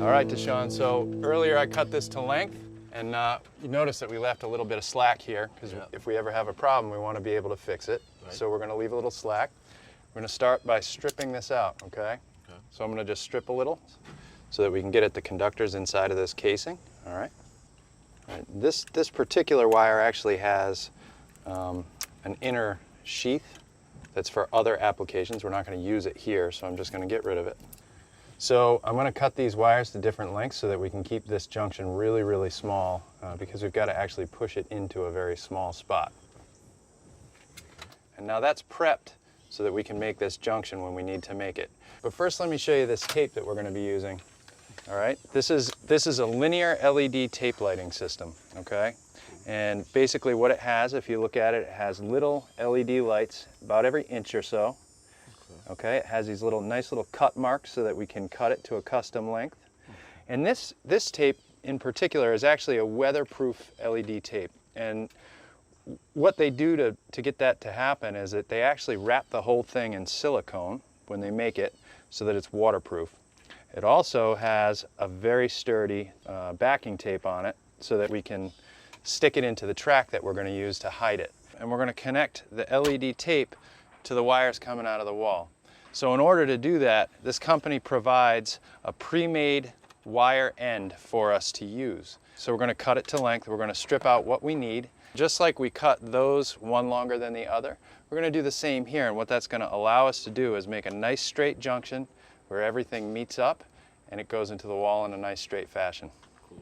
All right, De Shaun, so earlier I cut this to length, and you notice that we left a little bit of slack here, because if we ever have a problem, we want to be able to fix it. Right. So we're going to leave a little slack. We're going to start by stripping this out, okay? So I'm going to just strip a little so that we can get at the conductors inside of this casing, all right? All right. This particular wire actually has an inner sheath that's for other applications. We're not going to use it here, so I'm just going to get rid of it. So I'm going to cut these wires to different lengths so that we can keep this junction really, really small because we've got to actually push it into a very small spot. And now that's prepped so that we can make this junction when we need to make it. But first let me show you this tape that we're going to be using. All right, this is a linear LED tape lighting system, okay? And basically what it has, if you look at it, it has little LED lights about every inch or so. Okay, it has these nice little cut marks so that we can cut it to a custom length. And this tape in particular is actually a weatherproof LED tape. And what they do to get that to happen is that they actually wrap the whole thing in silicone when they make it so that it's waterproof. It also has a very sturdy backing tape on it so that we can stick it into the track that we're going to use to hide it. And we're going to connect the LED tape to the wires coming out of the wall. So in order to do that, this company provides a pre-made wire end for us to use. So we're going to cut it to length. We're going to strip out what we need. Just like we cut those one longer than the other, we're going to do the same here. And what that's going to allow us to do is make a nice straight junction where everything meets up and it goes into the wall in a nice straight fashion. Cool.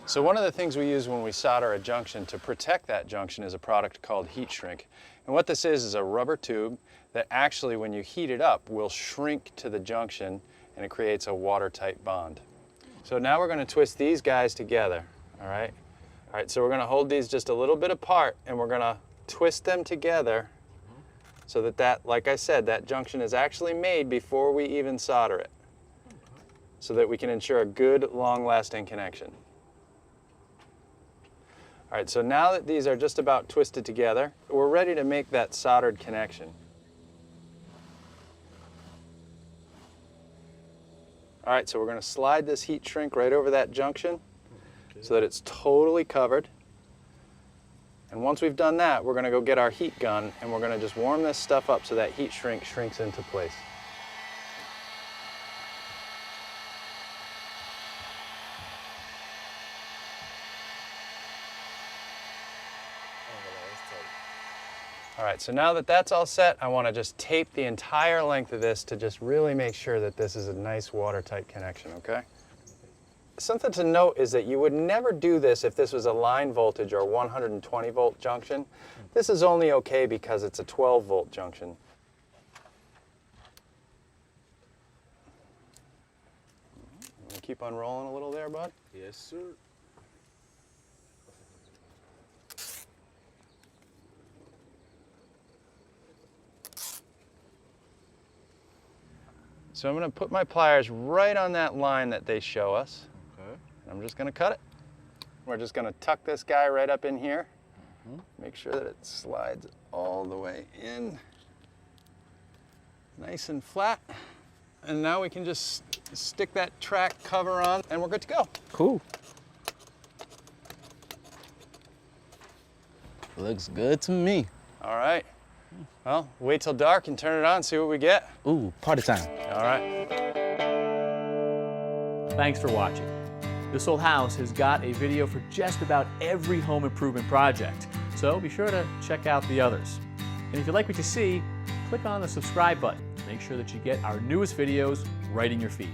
So one of the things we use when we solder a junction to protect that junction is a product called heat shrink. And what this is a rubber tube that actually, when you heat it up, will shrink to the junction and it creates a watertight bond. So now we're going to twist these guys together, all right? All right, so we're going to hold these just a little bit apart and we're going to twist them together so that, like I said, that junction is actually made before we even solder it so that we can ensure a good, long-lasting connection. All right, so now that these are just about twisted together, we're ready to make that soldered connection. All right, so we're going to slide this heat shrink right over that junction so that it's totally covered. And once we've done that, we're going to go get our heat gun and we're going to just warm this stuff up so that heat shrink shrinks into place. All right, so now that that's all set, I want to just tape the entire length of this to just really make sure that this is a nice watertight connection, okay? Something to note is that you would never do this if this was a line voltage or 120 volt junction. This is only okay because it's a 12 volt junction. You keep on rolling a little there, bud? Yes, sir. So I'm going to put my pliers right on that line that they show us. Okay. And I'm just going to cut it. We're just going to tuck this guy right up in here. Make sure that it slides all the way in. Nice and flat. And now we can just stick that track cover on and we're good to go. Cool. Looks good to me. All right. Well, wait till dark and turn it on, see what we get. Ooh, party time. All right. Thanks for watching. This Old House has got a video for just about every home improvement project, so be sure to check out the others. And if you like what you see, click on the subscribe button to make sure that you get our newest videos right in your feed.